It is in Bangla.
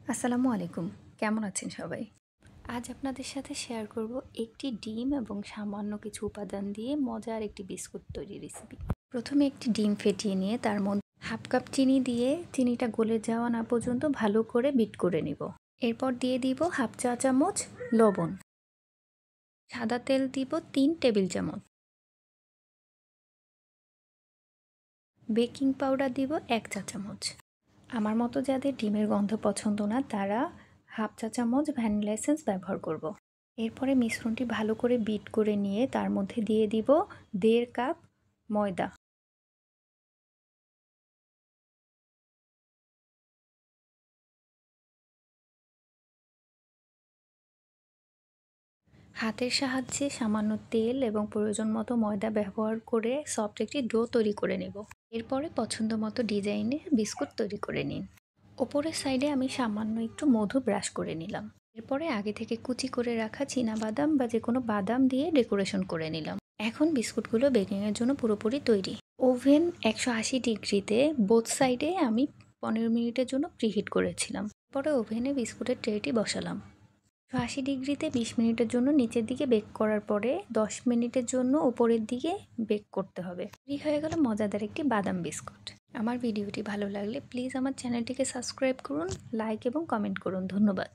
আসসালামু আলাইকুম। কেমন আছেন সবাই? আজ আপনাদের সাথে শেয়ার করব একটি ডিম এবং সামান্য কিছু উপাদান দিয়ে মজার একটি বিস্কুট তৈরির রেসিপি। প্রথমে একটি ডিম ফেটিয়ে নিয়ে তার মধ্যে হাফ কাপ চিনি দিয়ে চিনিটা গলে যাওয়া না পর্যন্ত ভালো করে বিট করে নিব। এরপর দিয়ে দিব হাফ চা চামচ লবণ। সাদা তেল দিব ৩ টেবিল চামচ। বেকিং পাউডার দিব ১ চা চামচ। আমার মতো যাদের ডিমের গন্ধ পছন্দ না তারা হাফ চা চামচ ভ্যানিলা এসেন্স ব্যবহার করব। এরপরে মিশ্রণটি ভালো করে বিট করে নিয়ে তার মধ্যে দিয়ে দিব ১.৫ কাপ ময়দা। হাতের সাহায্যে সামান্য তেল এবং প্রয়োজন মতো ময়দা ব্যবহার করে সফট একটি ডো তৈরি করে নেব। এরপরে পছন্দ মতো ডিজাইনে বিস্কুট তৈরি করে নিন। ওপরের সাইডে আমি সামান্য একটু মধু ব্রাশ করে নিলাম। এরপরে আগে থেকে কুচি করে রাখা বাদাম বা যে কোনো বাদাম দিয়ে ডেকোরেশন করে নিলাম। এখন বিস্কুটগুলো বেকিংয়ের জন্য পুরোপুরি তৈরি। ওভেন ১৮০ ডিগ্রিতে বোথ সাইডে আমি ১৫ মিনিটের জন্য প্রিহিট করেছিলাম। পরে ওভেনে বিস্কুটের ট্রেটি বসালাম। ১৮০ ডিগ্রিতে ২০ মিনিটের জন্য নিচের দিকে বেক করার পরে ১০ মিনিটের জন্য উপরের দিকে বেক করতে হবে। তৈরি হয়ে গেল মজাদার একটি বাদাম বিস্কুট। আমার ভিডিওটি ভালো লাগলে প্লিজ আমার চ্যানেলটিকে সাবস্ক্রাইব করুন, লাইক এবং কমেন্ট করুন। ধন্যবাদ।